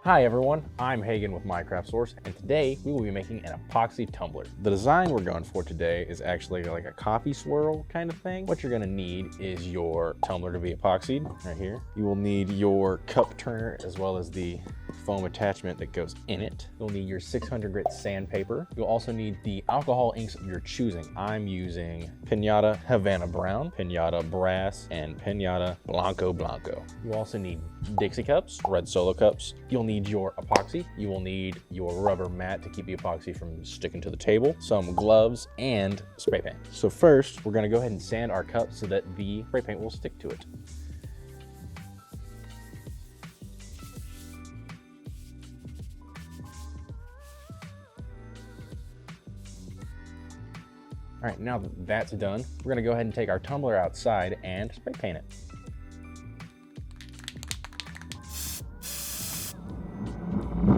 Hi everyone, I'm Hagen with Minecraft Source, and today we will be making an epoxy tumbler. The design we're going for today is actually like a coffee swirl kind of thing. What you're gonna need is your tumbler to be epoxied, right here. You will need your cup turner as well as the foam attachment that goes in it. You'll need your 600 grit sandpaper. You'll also need the alcohol inks of your choosing. I'm using Pinata Havana Brown, Pinata Brass, and Pinata Blanco Blanco. You also need Dixie cups, red solo cups. You'll need your epoxy. You will need your rubber mat to keep the epoxy from sticking to the table, some gloves, and spray paint. So first, we're gonna go ahead and sand our cup so that the spray paint will stick to it. All right, now that that's done, we're gonna go ahead and take our tumbler outside and spray paint it.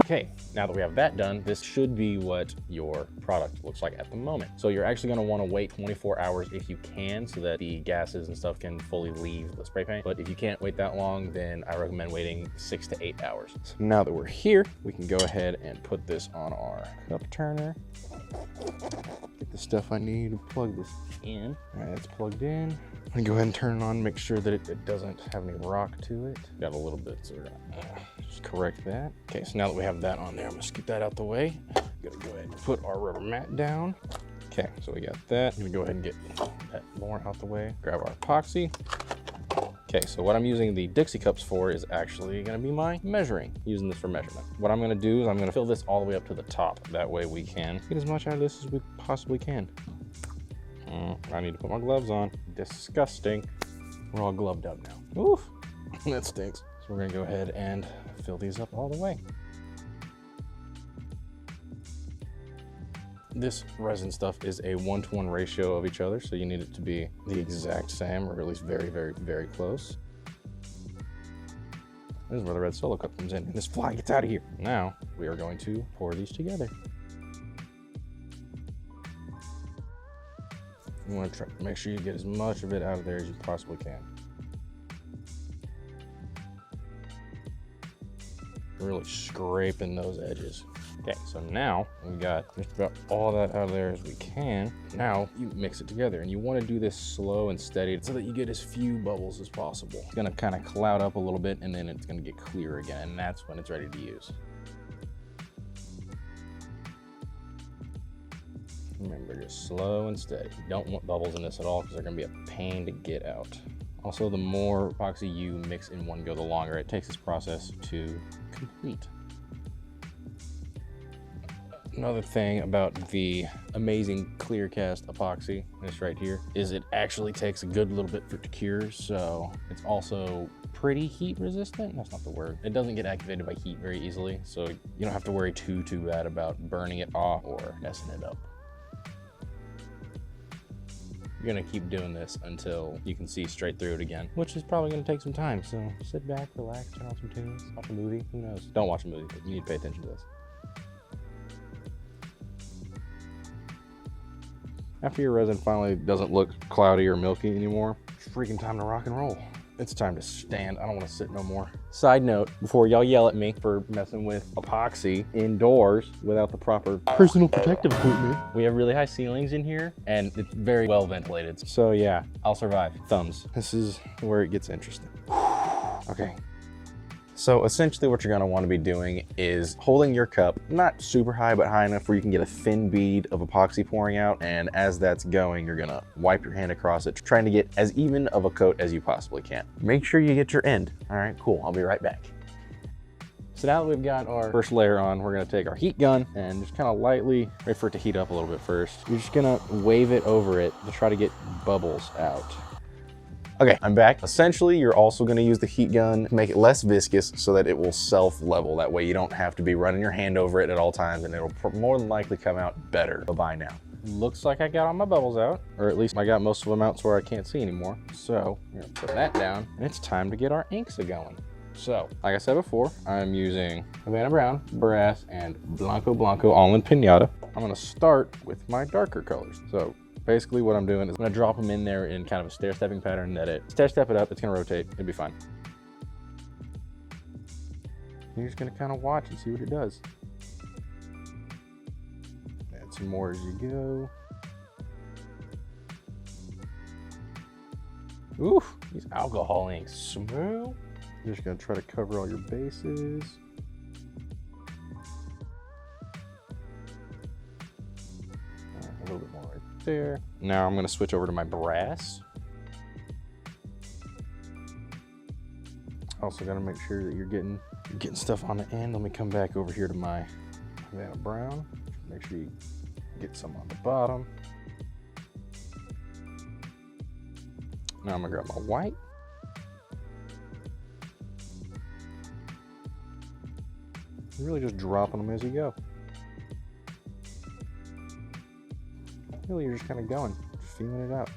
Okay, now that we have that done, this should be what your product looks like at the moment. So you're actually gonna wanna wait 24 hours if you can, so that the gases and stuff can fully leave the spray paint. But if you can't wait that long, then I recommend waiting 6 to 8 hours. So now that we're here, we can go ahead and put this on our cup turner. Get the stuff I need to plug this in. All right, it's plugged in. I'm gonna go ahead and turn it on, make sure that it doesn't have any rock to it. Got a little bit, so we're gonna just correct that. Okay, so now that we have that on there, I'm gonna scoot that out the way. Gonna go ahead and put our rubber mat down. Okay, so we got that. I'm gonna go ahead and get that more out the way. Grab our epoxy. Okay, so what I'm using the Dixie cups for is actually gonna be my measuring, using this for measurement. What I'm gonna do is I'm gonna fill this all the way up to the top. That way we can get as much out of this as we possibly can. I need to put my gloves on. Disgusting. We're all gloved up now. Oof, that stinks. So we're gonna go ahead and fill these up all the way. This resin stuff is a 1-to-1 ratio of each other, so you need it to be the exact same, or at least very, very, very close. This is where the red solo cup comes in, and this fly gets out of here. Now, we are going to pour these together. You want to try to make sure you get as much of it out of there as you possibly can. Really scraping those edges. Okay, so now we got just about all that out of there as we can. Now you mix it together, and you want to do this slow and steady so that you get as few bubbles as possible. It's gonna kind of cloud up a little bit, and then it's gonna get clear again, and that's when it's ready to use. Remember, just slow and steady. You don't want bubbles in this at all because they're gonna be a pain to get out. Also, the more epoxy you mix in one go, the longer it takes this process to complete. Another thing about the amazing clear cast epoxy, this right here, is it actually takes a good little bit for it to cure, so it's also pretty heat resistant. That's not the word. It doesn't get activated by heat very easily, so you don't have to worry too bad about burning it off or messing it up. You're gonna keep doing this until you can see straight through it again, which is probably gonna take some time. So sit back, relax, turn on some tunes, watch a movie, who knows? Don't watch a movie, but you need to pay attention to this. After your resin finally doesn't look cloudy or milky anymore, it's freaking time to rock and roll. It's time to stand. I don't want to sit no more. Side note, before y'all yell at me for messing with epoxy indoors without the proper personal protective equipment, we have really high ceilings in here, and it's very well ventilated. So yeah, I'll survive. Thumbs. This is where it gets interesting. Okay. So essentially what you're gonna wanna be doing is holding your cup, not super high, but high enough where you can get a thin bead of epoxy pouring out. And as that's going, you're gonna wipe your hand across it, trying to get as even of a coat as you possibly can. Make sure you get your end. All right, cool, I'll be right back. So now that we've got our first layer on, we're gonna take our heat gun and just kind of lightly, wait for it to heat up a little bit first. You're just gonna wave it over it to try to get bubbles out. Okay, I'm back. Essentially, you're also gonna use the heat gun to make it less viscous so that it will self-level. That way you don't have to be running your hand over it at all times, and it'll more than likely come out better. Bye-bye now. Looks like I got all my bubbles out, or at least I got most of them out to where I can't see anymore. So we're gonna put that down, and it's time to get our inks going. So, like I said before, I'm using Havana Brown, Brass, and Blanco Blanco all in Pinata. I'm gonna start with my darker colors. So basically what I'm doing is I'm gonna drop them in there in kind of a stair-stepping pattern that it stair-step it up, it's gonna rotate, it'll be fine. You're just gonna kind of watch and see what it does. Add some more as you go. Ooh, these alcohol inks smell. You're just gonna try to cover all your bases. A little bit more right there. Now I'm gonna switch over to my brass. Also gotta make sure that you're getting stuff on the end. Let me come back over here to my Havana Brown. Make sure you get some on the bottom. Now I'm gonna grab my white. Really just dropping them as you go. Really, you're just kind of going, feeling it out.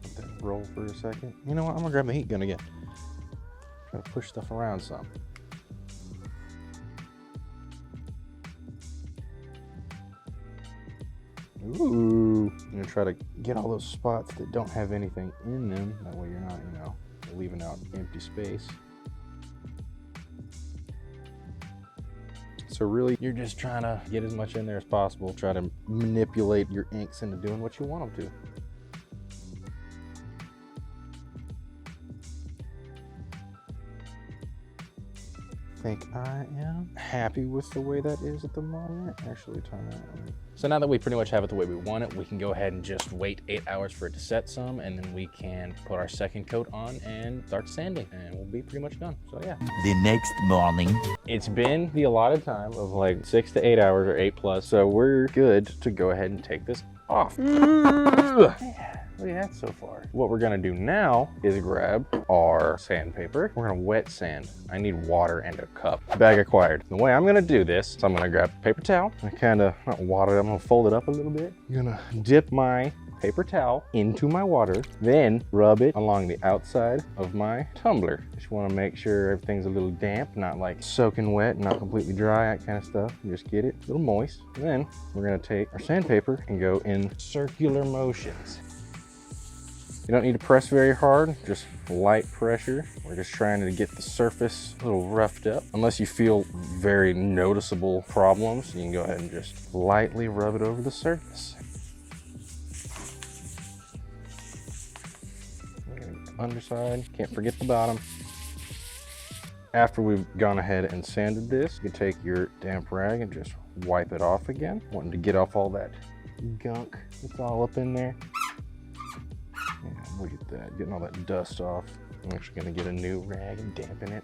Let that roll for a second. You know what? I'm gonna grab the heat gun again. Try to push stuff around some. Ooh, I'm gonna try to get all those spots that don't have anything in them. That way you're not, you know, leaving out empty space. So really, you're just trying to get as much in there as possible. Try to manipulate your inks into doing what you want them to. I think I am happy with the way that is at the moment. Actually, time out. So now that we pretty much have it the way we want it, we can go ahead and just wait 8 hours for it to set some, and then we can put our second coat on and start sanding, and we'll be pretty much done. So yeah. The next morning. It's been the allotted time of like 6 to 8 hours or 8 plus, so we're good to go ahead and take this off. Look at that so far. What we're gonna do now is grab our sandpaper. We're gonna wet sand. I need water and a cup. Bag acquired. The way I'm gonna do this is I'm gonna grab a paper towel. I kinda, not water it, I'm gonna fold it up a little bit. I'm gonna dip my paper towel into my water, then rub it along the outside of my tumbler. Just wanna make sure everything's a little damp, not like soaking wet, not completely dry, that kind of stuff. You just get it a little moist. And then we're gonna take our sandpaper and go in circular motions. You don't need to press very hard, just light pressure. We're just trying to get the surface a little roughed up. Unless you feel very noticeable problems, you can go ahead and just lightly rub it over the surface. Underside, can't forget the bottom. After we've gone ahead and sanded this, you can take your damp rag and just wipe it off again. Wanting to get off all that gunk that's all up in there. Yeah, look at that, getting all that dust off. I'm actually gonna get a new rag and dampen it.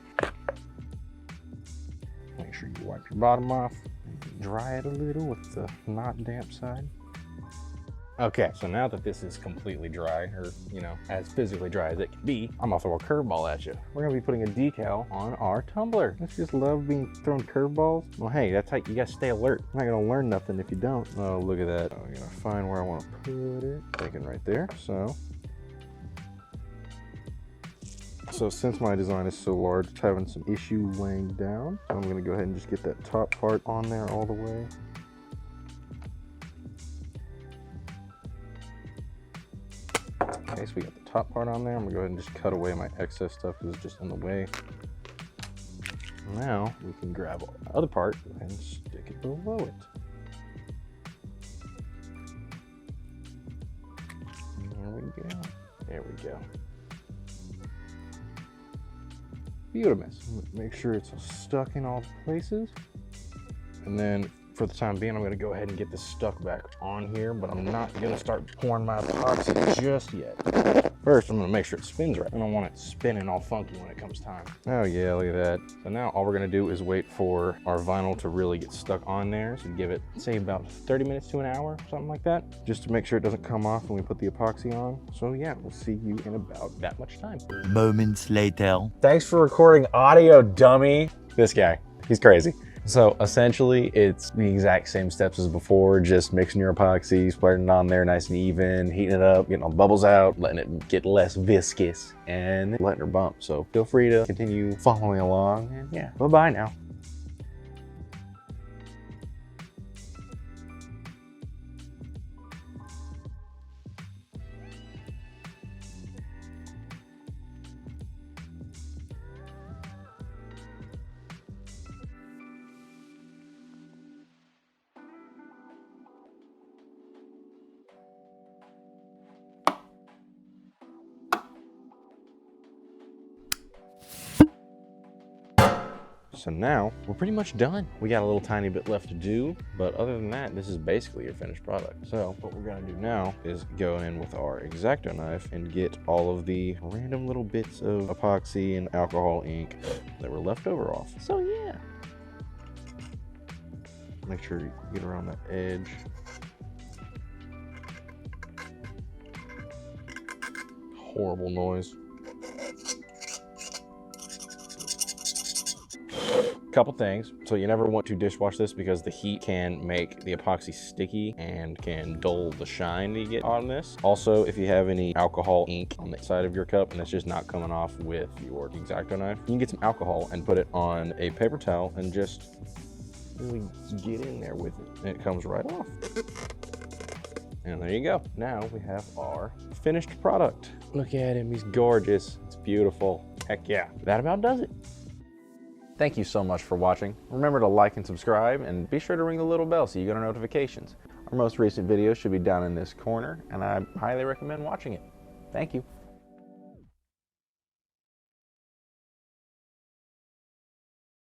Make sure you wipe your bottom off and dry it a little with the not damp side. Okay, so now that this is completely dry, or, you know, as physically dry as it can be, I'm gonna throw a curveball at you. We're gonna be putting a decal on our tumbler. I just love being thrown curveballs. Well, hey, that's how you gotta stay alert. I'm not gonna learn nothing if you don't. Oh, look at that. I'm gonna find where I wanna put it. Thinking right there, So since my design is so large, it's having some issue laying down. So I'm gonna go ahead and just get that top part on there all the way. Okay, so we got the top part on there. I'm gonna go ahead and just cut away my excess stuff because it's just in the way. Now we can grab the other part and stick it below it. There we go. There we go. Beautiful. Make sure it's stuck in all places. And then for the time being, I'm gonna go ahead and get this stuck back on here, but I'm not gonna start pouring my epoxy just yet. First, I'm gonna make sure it spins right. I don't want it spinning all funky when it comes time. Oh yeah, look at that. So now all we're gonna do is wait for our vinyl to really get stuck on there. So give it, say, about 30 minutes to an hour, something like that, just to make sure it doesn't come off when we put the epoxy on. So yeah, we'll see you in about that much time. Moments later. Thanks for recording audio, dummy. This guy, he's crazy. So essentially it's the exact same steps as before, just mixing your epoxy, spreading it on there nice and even, heating it up, getting all the bubbles out, letting it get less viscous, and letting her bump. So feel free to continue following along, and yeah, bye-bye now. So now we're pretty much done. We got a little tiny bit left to do, but other than that, this is basically your finished product. So what we're gonna do now is go in with our X-Acto knife and get all of the random little bits of epoxy and alcohol ink that were left over off. So yeah. Make sure you get around that edge. Horrible noise. Couple things. So you never want to dishwash this because the heat can make the epoxy sticky and can dull the shine that you get on this. Also, if you have any alcohol ink on the side of your cup and it's just not coming off with your X-Acto knife, you can get some alcohol and put it on a paper towel and just really get in there with it. And it comes right off. And there you go. Now we have our finished product. Look at him, he's gorgeous. It's beautiful. Heck yeah. That about does it. Thank you so much for watching. Remember to like and subscribe, and be sure to ring the little bell so you get our notifications. Our most recent video should be down in this corner, and I highly recommend watching it. Thank you.